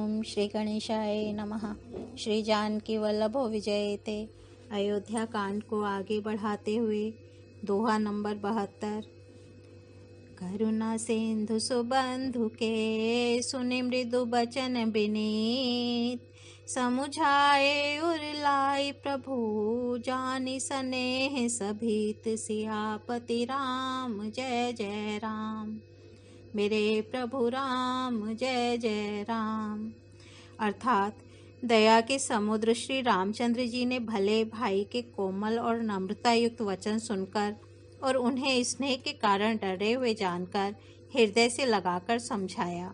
ओम श्री गणेशाय नमः। श्री जानकी वल्लभो विजयते। अयोध्या कांड को आगे बढ़ाते हुए दोहा नंबर 72। करुणा सिंधु सुबंधु के सुनि मृदु बचन बिनीत, समुझाए उरलाई प्रभु जानि सनेह सभीत। सियापति राम जय जय राम, मेरे प्रभु राम जय जय राम। अर्थात दया के समुद्र श्री रामचंद्र जी ने भले भाई के कोमल और नम्रता युक्त वचन सुनकर और उन्हें स्नेह के कारण डरे हुए जानकर हृदय से लगाकर समझाया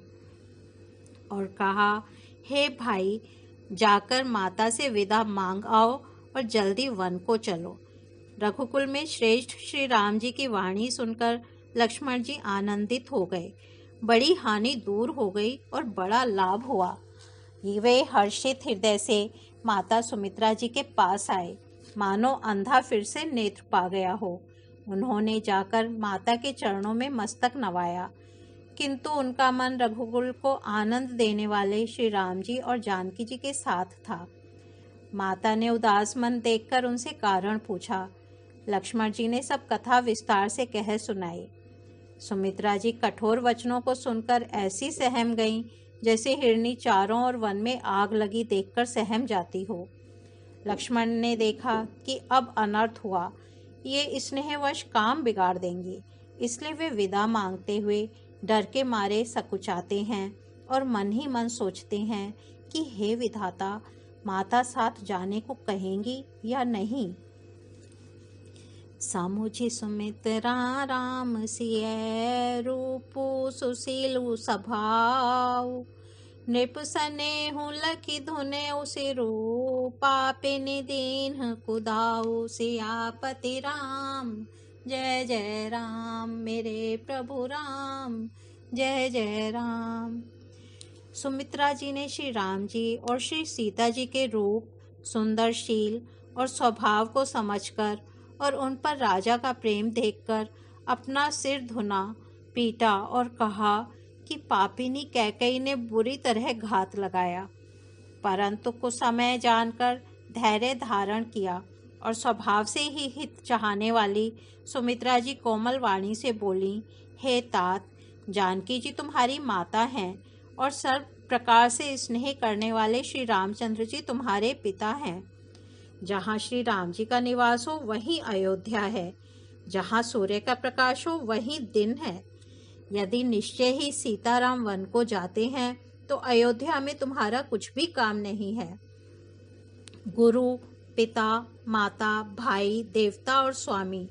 और कहा, हे भाई, जाकर माता से विदा मांग आओ और जल्दी वन को चलो। रघुकुल में श्रेष्ठ श्री राम जी की वाणी सुनकर लक्ष्मण जी आनंदित हो गए। बड़ी हानि दूर हो गई और बड़ा लाभ हुआ। वे हर्षित हृदय से माता सुमित्रा जी के पास आए, मानो अंधा फिर से नेत्र पा गया हो। उन्होंने जाकर माता के चरणों में मस्तक नवाया, किंतु उनका मन रघुकुल को आनंद देने वाले श्री राम जी और जानकी जी के साथ था। माता ने उदास मन देखकर उनसे कारण पूछा। लक्ष्मण जी ने सब कथा विस्तार से कह सुनाई। सुमित्रा जी कठोर वचनों को सुनकर ऐसी सहम गईं जैसे हिरनी चारों ओर वन में आग लगी देखकर सहम जाती हो। लक्ष्मण ने देखा कि अब अनर्थ हुआ, ये स्नेहवश काम बिगाड़ देंगी, इसलिए वे विदा मांगते हुए डर के मारे सकुचाते हैं और मन ही मन सोचते हैं कि हे विधाता, माता साथ जाने को कहेंगी या नहीं। समुझि सुमित्रा राम सिय रूपु सुशीलु स्वभाव, नृप सनेहु लखि धुने उसिरु, पापिनि दीन्ह कुदाऊ। सियापति राम जय जय राम, मेरे प्रभु राम जय जय राम। सुमित्रा जी ने श्री राम जी और श्री सीता जी के रूप, सुंदरशील और स्वभाव को समझकर और उन पर राजा का प्रेम देखकर अपना सिर धुना, पीटा और कहा कि पापिनी कैकेयी ने बुरी तरह घात लगाया। परंतु कुछ समय जानकर धैर्य धारण किया और स्वभाव से ही हित चाहने वाली सुमित्रा जी कोमल वाणी से बोली, हे तात, जानकी जी तुम्हारी माता हैं और सर्व प्रकार से स्नेह करने वाले श्री रामचंद्र जी तुम्हारे पिता हैं। जहाँ श्री राम जी का निवास हो वहीं अयोध्या है, जहाँ सूर्य का प्रकाश हो वहीं दिन है। यदि निश्चय ही सीताराम वन को जाते हैं तो अयोध्या में तुम्हारा कुछ भी काम नहीं है। गुरु, पिता, माता, भाई, देवता और स्वामी,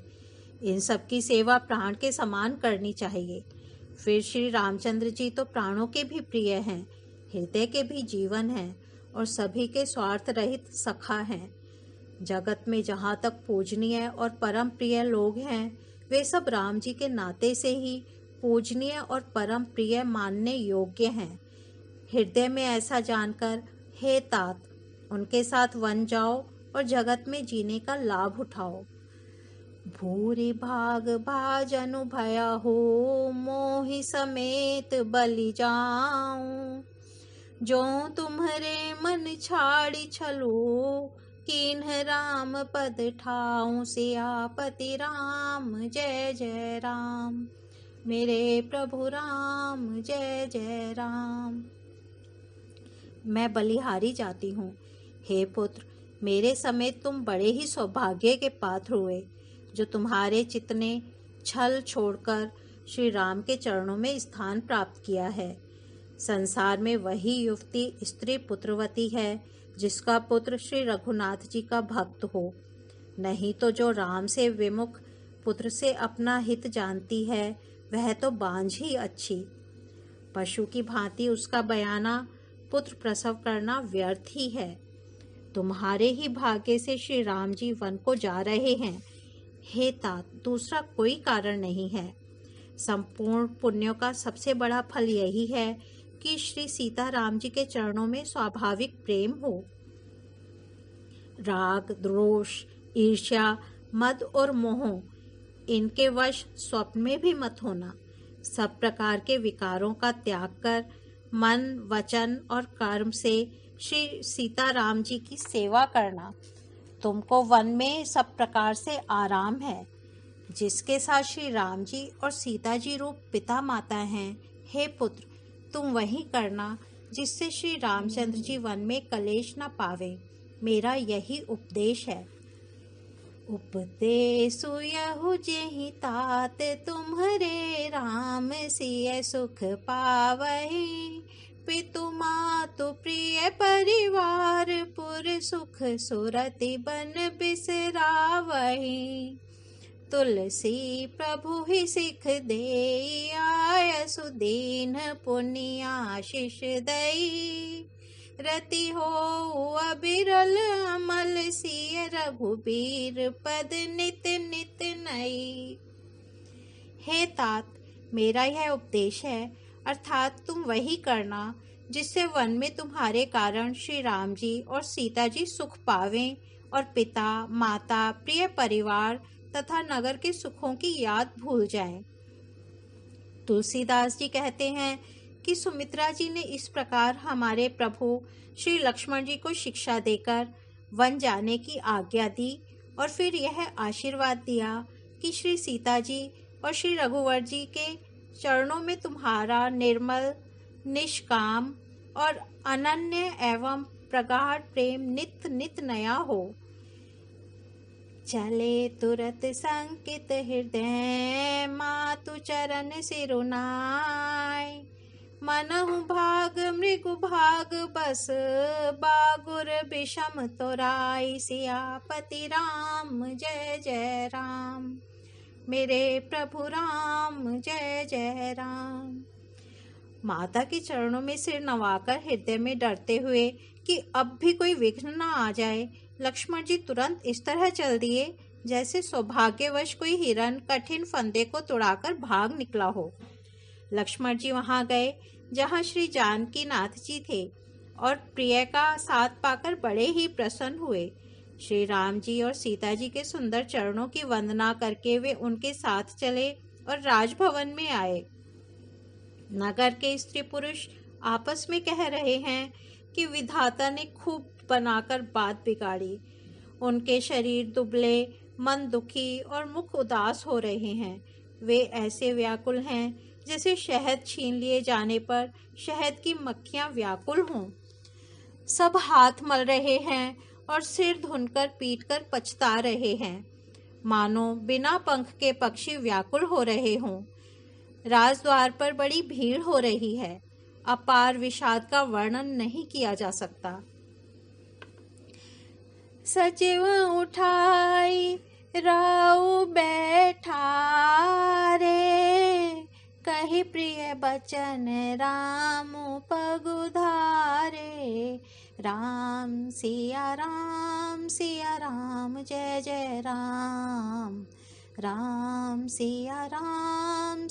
इन सब की सेवा प्राण के समान करनी चाहिए। फिर श्री रामचंद्र जी तो प्राणों के भी प्रिय हैं, हृदय के भी जीवन हैं और सभी के स्वार्थ रहित सखा हैं। जगत में जहाँ तक पूजनीय और परम प्रिय लोग हैं, वे सब राम जी के नाते से ही पूजनीय और परम प्रिय मानने योग्य हैं। हृदय में ऐसा जानकर हे तात, उनके साथ वन जाओ और जगत में जीने का लाभ उठाओ। भूरि भाग भाजनु भया हो, मोहि समेत बलि जाऊं। जो तुम्हारे मन छाड़ी छलू, किन्ह राम पद ठाऊं। सियापति राम जय जय राम, मेरे प्रभु राम जय जय राम। मैं बलिहारी जाती हूँ। हे पुत्र, मेरे समेत तुम बड़े ही सौभाग्य के पात्र हुए, जो तुम्हारे चित्त ने छल छोड़कर श्री राम के चरणों में स्थान प्राप्त किया है। संसार में वही युवती स्त्री पुत्रवती है जिसका पुत्र श्री रघुनाथ जी का भक्त हो। नहीं तो जो राम से विमुख पुत्र से अपना हित जानती है, वह तो बांझ ही अच्छी। पशु की भांति उसका बयाना पुत्र प्रसव करना व्यर्थ ही है। तुम्हारे ही भाग्य से श्री राम जी वन को जा रहे हैं। हे तात, दूसरा कोई कारण नहीं है। संपूर्ण पुण्यों का सबसे बड़ा फल यही है कि श्री सीता राम जी के चरणों में स्वाभाविक प्रेम हो। राग, रोष, ईर्ष्या, मद और मोह, इनके वश स्वप्न में भी मत होना। सब प्रकार के विकारों का त्याग कर मन, वचन और कर्म से श्री सीताराम जी की सेवा करना। तुमको वन में सब प्रकार से आराम है, जिसके साथ श्री राम जी और सीता जी रूप पिता माता हैं। हे पुत्र, तुम वही करना जिससे श्री रामचंद्र जी वन में कलेश न पावे। मेरा यही उपदेश है। उपदेशु यहु जेहि तात, तुम्हारे राम सिय सुख पावहि। पितु मातु प्रिय परिवार, पुर सुख सुरति बन बिसरावहि। तुलसी प्रभु ही सिख देई, आयसु दीन पुण्य आशीष दई। रति हो अबिरल अमल, सिय रघुबीर पद नित नित नई। हे तात, मेरा यह उपदेश है, अर्थात तुम वही करना जिससे वन में तुम्हारे कारण श्री राम जी और सीता जी सुख पावें और पिता, माता, प्रिय परिवार तथा नगर के सुखों की याद भूल जाएं। तुलसीदास जी कहते हैं कि सुमित्रा जी ने इस प्रकार हमारे प्रभु श्री लक्ष्मण जी को शिक्षा देकर वन जाने की आज्ञा दी और फिर यह आशीर्वाद दिया कि श्री सीता जी और श्री रघुवर जी के चरणों में तुम्हारा निर्मल, निष्काम और अनन्य एवं प्रगाढ़ प्रेम नित नित नया हो। चले तुरत संकित हृदय, मातु चरण सिरुनाय। मनहु भाग मृगु भाग बस, बागुर विषम तोराई। सियापति राम जय जय राम, मेरे प्रभु राम जय जय राम। माता के चरणों में सिर नवाकर हृदय में डरते हुए कि अब भी कोई विघ्न न आ जाए, लक्ष्मण जी तुरंत इस तरह चल दिए जैसे सौभाग्यवश कोई हिरन कठिन फंदे को तोड़ाकर भाग निकला हो। लक्ष्मण जी वहां गए जहां श्री जानकी नाथ जी थे और प्रिय का साथ पाकर बड़े ही प्रसन्न हुए। श्री राम जी और सीता जी के सुंदर चरणों की वंदना करके वे उनके साथ चले और राजभवन में आए। नगर के स्त्री पुरुष आपस में कह रहे हैं कि विधाता ने खूब बनाकर बात बिगाड़ी। उनके शरीर दुबले, मन दुखी और मुख उदास हो रहे हैं। वे ऐसे व्याकुल हैं जैसे शहद छीन लिए जाने पर शहद की मक्खियां व्याकुल हों। सब हाथ मल रहे हैं और सिर धुनकर पीटकर पछता रहे हैं, मानो बिना पंख के पक्षी व्याकुल हो रहे हों। राजद्वार पर बड़ी भीड़ हो रही है। अपार विषाद का वर्णन नहीं किया जा सकता। सचिव उठाई राउ बैठा रे, कही प्रिय बचन राम पगुधारे। राम सिया राम जय जय राम, राम सिया राम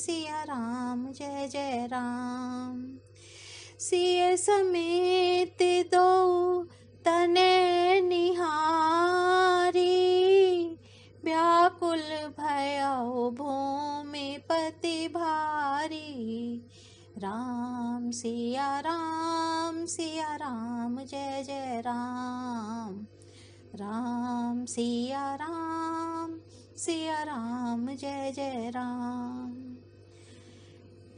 जय जय राम। सिय समेत दो तने निहारी, व्याकुल भयो भूमि पति भारी। राम सिया राम जय जय राम, राम सिया राम जय जय राम।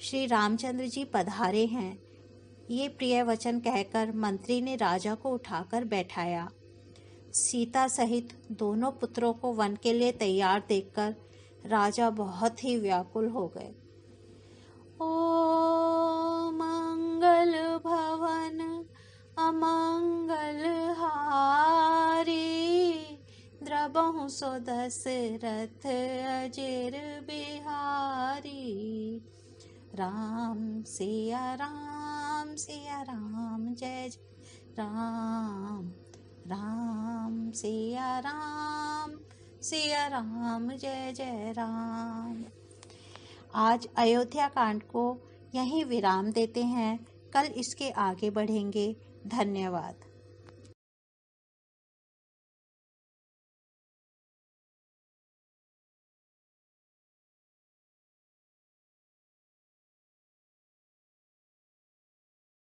श्री रामचंद्र जी पधारे हैं, ये प्रिय वचन कहकर मंत्री ने राजा को उठाकर बैठाया। सीता सहित दोनों पुत्रों को वन के लिए तैयार देखकर राजा बहुत ही व्याकुल हो गए। ओ मंगल भवन अमंगल हारी, द्रबहु सो दशरथ अजिर बिहारी। राम सिया राम जय जय राम, राम सिया राम जय जय राम। आज अयोध्या कांड को यहीं विराम देते हैं, कल इसके आगे बढ़ेंगे। धन्यवाद।